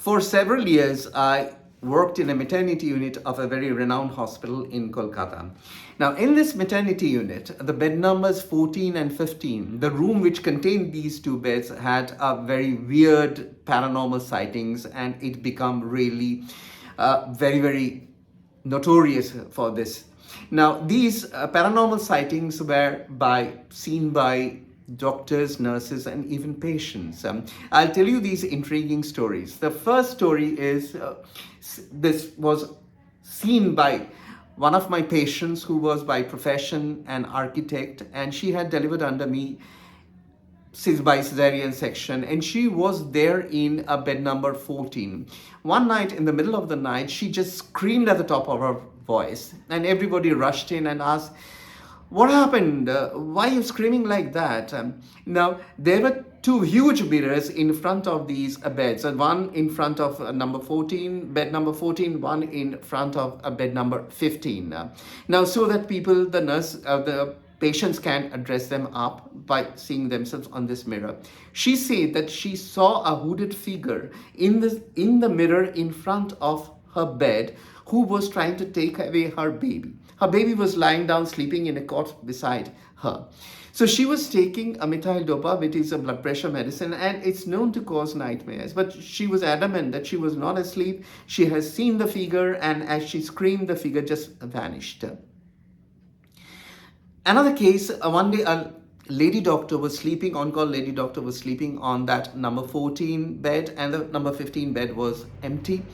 For several years, I worked in a maternity unit of a very renowned hospital in Kolkata. Now, in this maternity unit, the bed numbers 14 and 15, the room which contained these two beds had a very weird paranormal sightings, and it became really very notorious for this. Now, these paranormal sightings were seen by doctors, nurses, and even patients. I'll tell you these intriguing stories. The first story is this was seen by one of my patients who was by profession an architect, and she had delivered under me by cesarean section, and she was there in a bed number 14. One night in the middle of the night, she just screamed at the top of her voice, and everybody rushed in and asked, what happened? Why are you screaming like that? Now, there were two huge mirrors in front of these beds, and one in front of number 14, bed number 14, one in front of bed number 15. Now, so that the patients can address them up by seeing themselves on this mirror. She said that she saw a hooded figure in the mirror in front of her bed who was trying to take away her baby. Her baby was lying down sleeping in a cot beside her. So she was taking a methyl dopa, which is a blood pressure medicine, and it's known to cause nightmares. But she was adamant that she was not asleep. She has seen the figure, and as she screamed, the figure just vanished. Another case, one day a lady doctor was sleeping, on-call lady doctor was sleeping on that number 14 bed, and the number 15 bed was empty.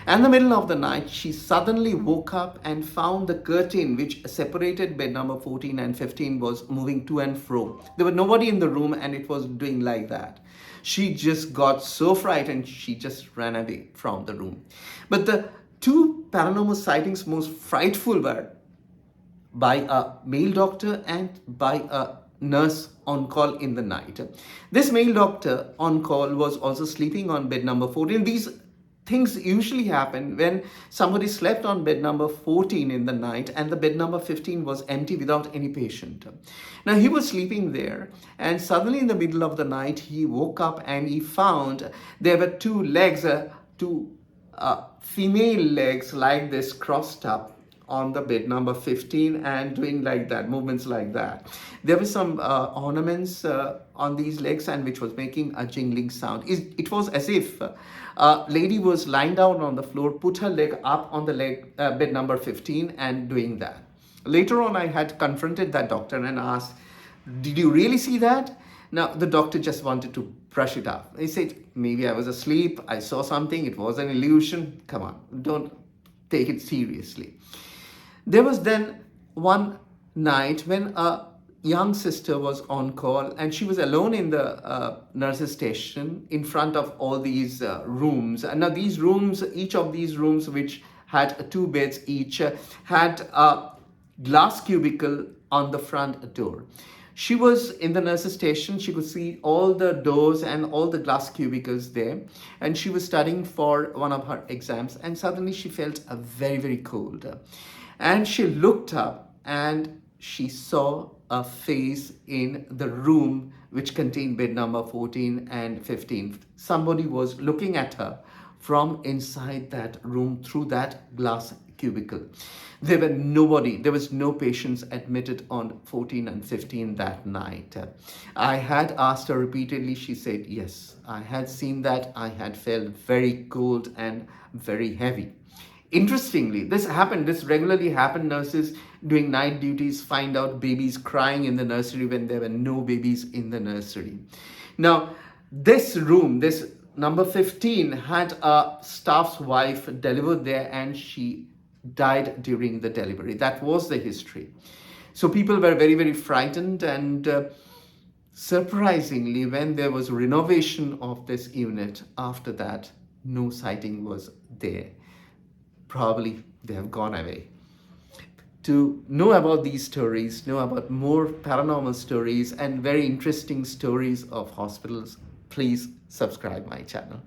And in the middle of the night, she suddenly woke up and found the curtain which separated bed number 14 and 15 was moving to and fro. There was nobody in the room, and it was doing like that. She just got so frightened, she just ran away from the room. But the two paranormal sightings most frightful were by a male doctor and by a nurse on call in the night. This male doctor on call was also sleeping on bed number 14. These things usually happen when somebody slept on bed number 14 in the night and the bed number 15 was empty without any patient. Now he was sleeping there, and suddenly in the middle of the night he woke up and he found there were two legs, two female legs like this crossed up on the bed number 15 and doing like that, movements like that. There were some ornaments on these legs, and which was making a jingling sound. It was as if a lady was lying down on the floor, put her leg up on the bed number 15 and doing that. Later on, I had confronted that doctor and asked, did you really see that? Now, the doctor just wanted to brush it off. He said, maybe I was asleep, I saw something, it was an illusion. Come on, don't take it seriously. There was then one night when a young sister was on call, and she was alone in the nurse's station in front of all these rooms. And now these rooms, each of these rooms, which had two beds each, had a glass cubicle on the front door. She was in the nurse's station. She could see all the doors and all the glass cubicles there. And she was studying for one of her exams. And suddenly she felt very cold. And she looked up and she saw a face in the room which contained bed number 14 and 15. Somebody was looking at her from inside that room through that glass cubicle. There was no patients admitted on 14 and 15 that night. I had asked her repeatedly. She said, yes, I had seen that. I had felt very cold and very heavy. Interestingly, this regularly happened. Nurses doing night duties find out babies crying in the nursery when there were no babies in the nursery. Now, this room, this number 15, had a staff's wife delivered there, and she died during the delivery. That was the history. So people were very frightened, and surprisingly, when there was renovation of this unit, after that, no sighting was there. Probably they have gone away. To know about these stories, know about more paranormal stories and very interesting stories of hospitals, please subscribe my channel.